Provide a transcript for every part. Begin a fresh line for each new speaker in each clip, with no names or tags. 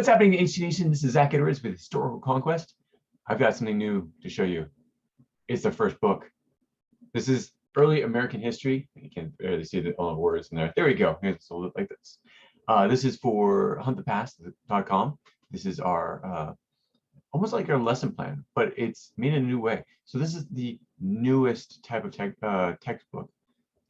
What's happening in HT Nation? This is Zach Edwards with Historical Conquest. I've got something new to show you. It's the first book. This is early American history. You can barely see all the words in there. There we go. It's a little like this. This is for huntthepast.com. This is our almost like our lesson plan, but it's made in a new way. So this is the newest type of textbook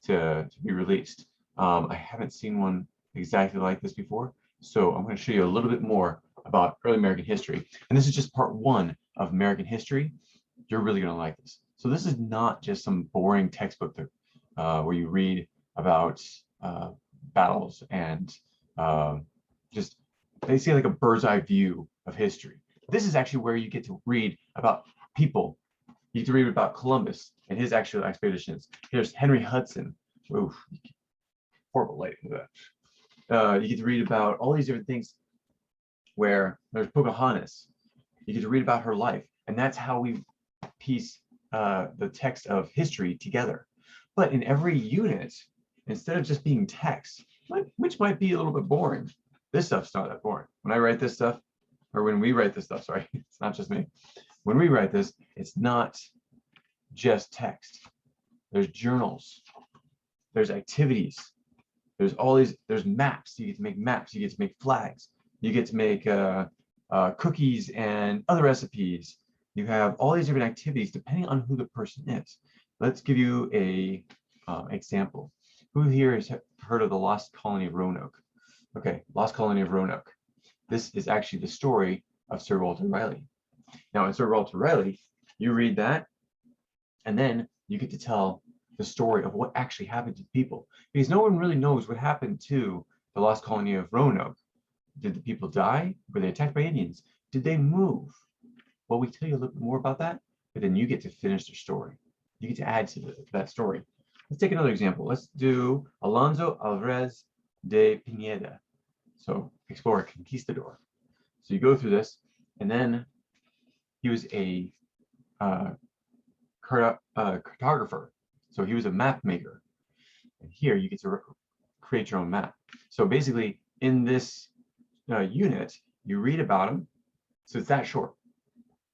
to be released. I haven't seen one exactly like this before. So I'm going to show you a little bit more about early American history. And this is just part one of American history. You're really going to like this. So this is not just some boring textbook that, where you read about battles and just basically like a bird's eye view of history. This is actually where you get to read about people. You get to read about Columbus and his actual expeditions. Here's Henry Hudson. Oof, horrible lighting of that. You get to read about all these different things where there's Pocahontas. You get to read about her life. And that's how we piece the text of history together. But in every unit, instead of just being text, which might be a little bit boring, this stuff's not that boring. When I write this stuff, or when we write this stuff, sorry, it's not just me. When we write this, it's not just text. There's journals, there's activities, there's all these, there's maps. You get to make maps, you get to make flags, you get to make cookies and other recipes. You have all these different activities depending on who the person is. Let's give you a example. Who here has heard of the Lost Colony of Roanoke? Okay, Lost Colony of Roanoke. This is actually the story of Sir Walter Raleigh. Now in Sir Walter Raleigh, you read that, and then you get to tell the story of what actually happened to people, because no one really knows what happened to the Lost Colony of Roanoke. Did the people die? Were they attacked by Indians? Did they move? Well, we tell you a little bit more about that, but then you get to finish their story. You get to add to that story. Let's take another example. Let's do Alonso Alvarez de Pineda. So explorer, conquistador. So you go through this, and then he was a cartographer. So he was a map maker. And here you get to create your own map. So basically in this unit, you read about him. So it's that short.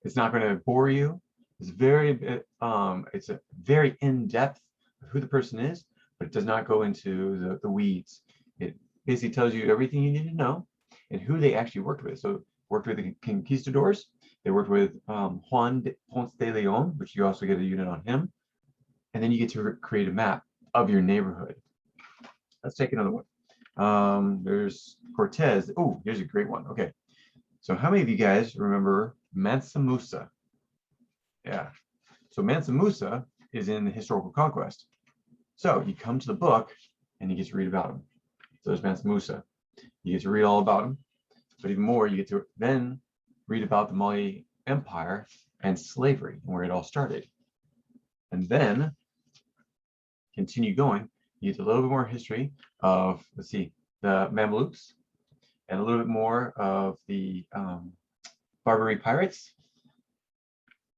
It's not going to bore you. It's it's a very in-depth of who the person is, but it does not go into the weeds. It basically tells you everything you need to know and who they actually worked with. So worked with the conquistadors. They worked with Juan Ponce de Leon, which you also get a unit on him. And then you get to create a map of your neighborhood. Let's take another one. There's Cortez. Oh, here's a great one. Okay. So how many of you guys remember Mansa Musa? Yeah. So Mansa Musa is in the Historical Conquest. So you come to the book and you get to read about him. So there's Mansa Musa. You get to read all about him. But even more, you get to then read about the Mali Empire and slavery and where it all started. And then continue going, you get a little bit more history of, let's see, the Mamluks, and a little bit more of the Barbary pirates.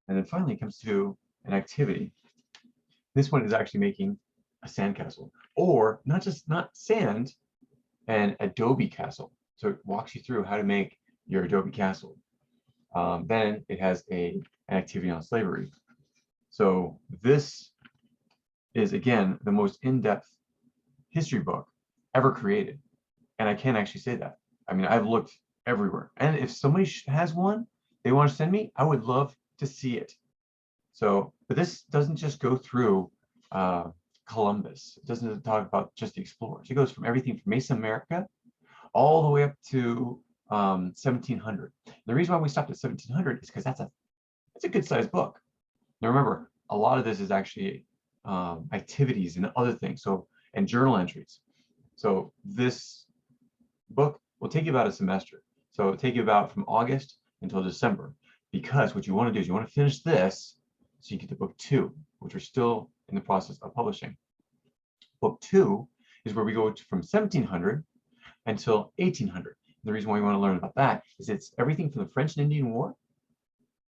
And then finally it comes to an activity. This one is actually making a sandcastle, or not sand, an adobe castle. So it walks you through how to make your adobe castle. Then it has an activity on slavery. So this is, again, the most in-depth history book ever created. And I can actually say that. I mean, I've looked everywhere. And if somebody has one they want to send me, I would love to see it. So, but this doesn't just go through Columbus. It doesn't talk about just the explorers. It goes from everything from Mesoamerica all the way up to 1700. The reason why we stopped at 1700 is because that's a good sized book. Now remember, a lot of this is actually activities and other things, so, and journal entries. So this book will take you about a semester. So it'll take you about from August until December, because what you want to do is you want to finish this so you get to book 2, which we're still in the process of publishing. Book 2 is where we go from 1700 until 1800. The reason why we want to learn about that is it's everything from the French and Indian War.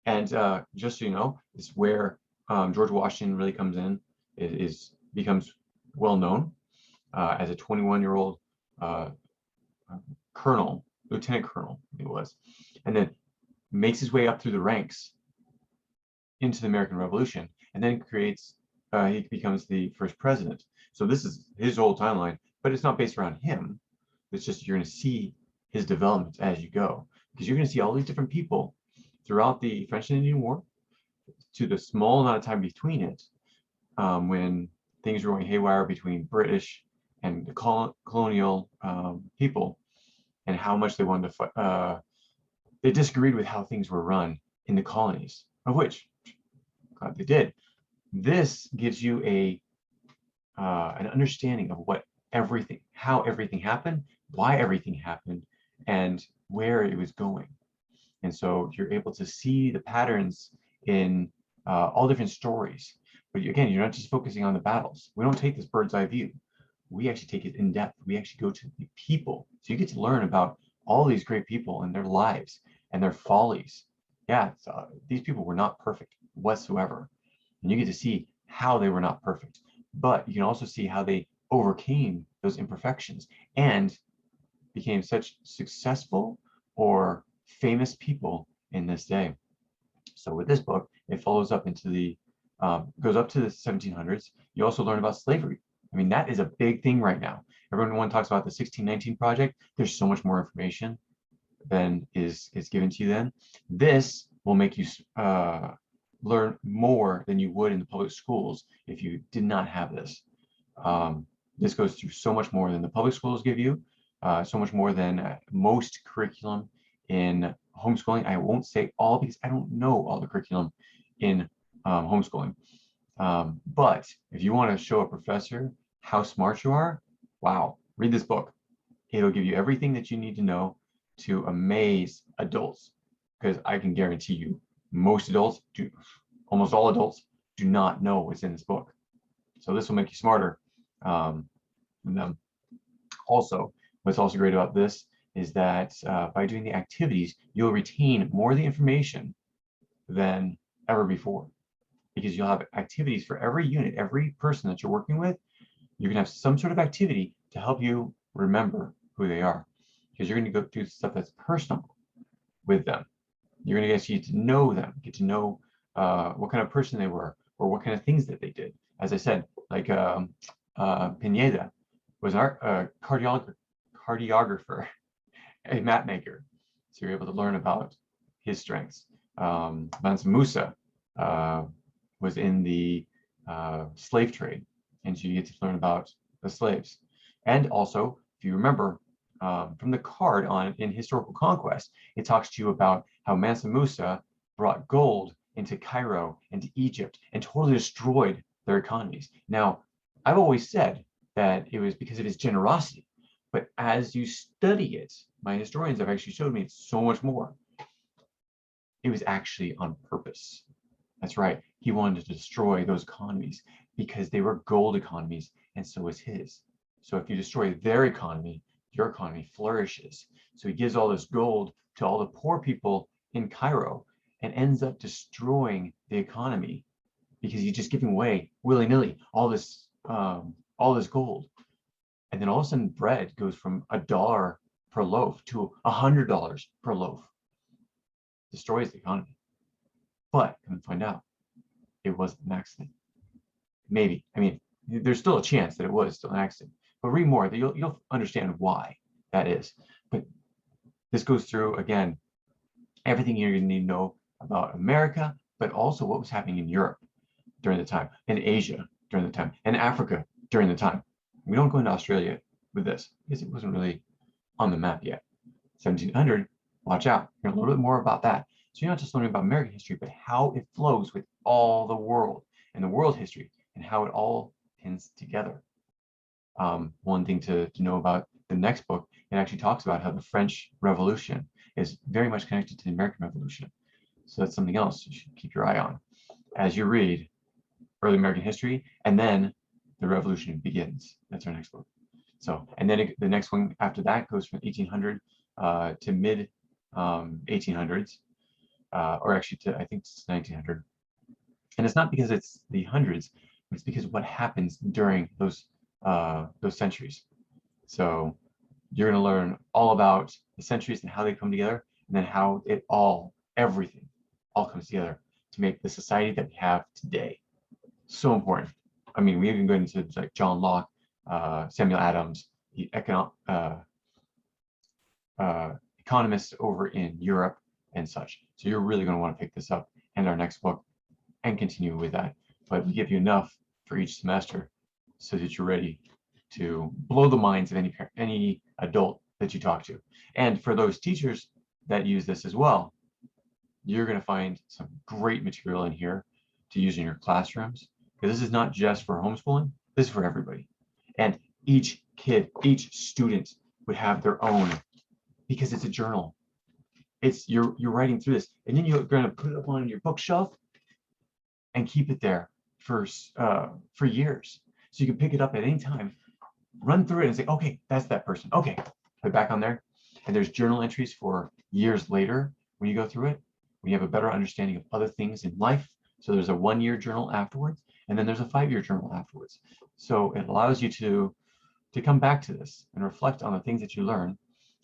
And just so you know, it's where George Washington really comes in. It becomes well known as a 21-year-old colonel lieutenant colonel, I think it was, and then makes his way up through the ranks into the American Revolution, and then he becomes the first president. So this is his whole timeline, but it's not based around him. It's just you're going to see his development as you go, because you're going to see all these different people throughout the French and Indian War, to the small amount of time between it, when things were going haywire between British and the colonial people, and how much they wanted to fight. They disagreed with how things were run in the colonies, of which they did. This gives you an understanding of how everything happened, why everything happened, and where it was going. And so you're able to see the patterns in all different stories. But again, you're not just focusing on the battles. We don't take this bird's eye view. We actually take it in depth. We actually go to the people. So you get to learn about all these great people and their lives and their follies. Yeah, these people were not perfect whatsoever. And you get to see how they were not perfect. But you can also see how they overcame those imperfections and became such successful or famous people in this day. So with this book, it follows up into goes up to the 1700s. You also learn about slavery. I mean, that is a big thing right now. Everyone talks about the 1619 Project. There's so much more information than is given to you then. This will make you learn more than you would in the public schools if you did not have this. This goes through so much more than the public schools give you, so much more than most curriculum in homeschooling. I won't say all because I don't know all the curriculum in homeschooling. But if you want to show a professor how smart you are, wow, read this book. It'll give you everything that you need to know to amaze adults, because I can guarantee you most adults almost all adults do not know what's in this book. So this will make you smarter than them. Also, what's also great about this is that by doing the activities, you'll retain more of the information than ever before, because you'll have activities for every unit, every person that you're working with. You can have some sort of activity to help you remember who they are, because you're going to go through stuff that's personal with them. You're going to get to know them, get to know what kind of person they were, or what kind of things that they did. As I said, like Pineda was a cardiographer, a map maker. So you're able to learn about his strengths. Mansa Musa was in the slave trade, and so you get to learn about the slaves. And also, if you remember from the card in Historical Conquest, it talks to you about how Mansa Musa brought gold into Cairo and to Egypt and totally destroyed their economies. Now, I've always said that it was because of his generosity, but as you study it, my historians have actually showed me it's so much more. It was actually on purpose. That's right. He wanted to destroy those economies because they were gold economies, and so was his. So if you destroy their economy, your economy flourishes. So he gives all this gold to all the poor people in Cairo and ends up destroying the economy because he's just giving away willy-nilly all this gold. And then all of a sudden bread goes from $1 per loaf to $100 per loaf. Destroys the economy. But come and find out, it wasn't an accident. Maybe. I mean, there's still a chance that it was still an accident. But read more, you'll understand why that is. But this goes through, again, everything you're going to need to know about America, but also what was happening in Europe during the time, in Asia during the time, and Africa during the time. We don't go into Australia with this because it wasn't really on the map yet. 1700, watch out. You're a little bit more about that. So you're not just learning about American history, but how it flows with all the world and the world history and how it all pins together. One thing to know about the next book, it actually talks about how the French Revolution is very much connected to the American Revolution. So that's something else you should keep your eye on as you read early American history, and then the revolution begins. That's our next book. So, and then the next one after that goes from 1800 to mid 1800s, or actually to, I think it's 1900. And it's not because it's the hundreds, but it's because of what happens during those centuries. So You're going to learn all about the centuries and how they come together, and then how everything all comes together to make the society that we have today. So important. I mean, we even go into like John Locke, Samuel Adams, the economists over in Europe and such. So you're really going to want to pick this up and our next book and continue with that. But we give you enough for each semester so that you're ready to blow the minds of any adult that you talk to. And for those teachers that use this as well, you're going to find some great material in here to use in your classrooms, because this is not just for homeschooling, this is for everybody. And each kid, each student would have their own, because it's a journal. It's you're writing through this, and then you're going to put it up on your bookshelf and keep it there for years. So you can pick it up at any time, run through it and say, okay, that's that person. Okay, put it back on there. And there's journal entries for years later when you go through it, when you have a better understanding of other things in life. So there's a 1-year journal afterwards, and then there's a 5-year journal afterwards. So it allows you to come back to this and reflect on the things that you learn.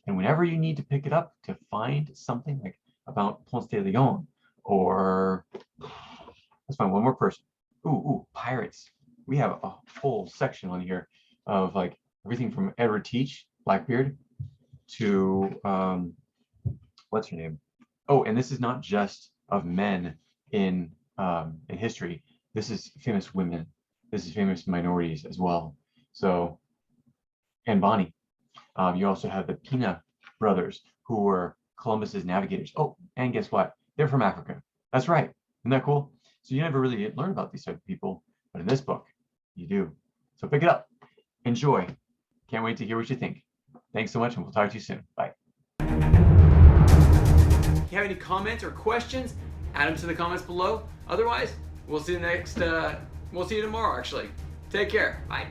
And whenever you need to pick it up to find something like about Ponce de Leon, or let's find one more person. Ooh, pirates. We have a whole section on here of like everything from Edward Teach, Blackbeard, to what's her name? Oh, and this is not just of men in history. This is famous women. This is famous minorities as well. So, and Bonnie. You also have the Pina brothers, who were Columbus's navigators. Oh, and guess what? They're from Africa. That's right. Isn't that cool? So you never really learn about these type of people, but in this book, you do. So pick it up. Enjoy. Can't wait to hear what you think. Thanks so much, and we'll talk to you soon. Bye.
If you have any comments or questions, add them to the comments below. Otherwise, we'll see you tomorrow, actually. Take care. Bye.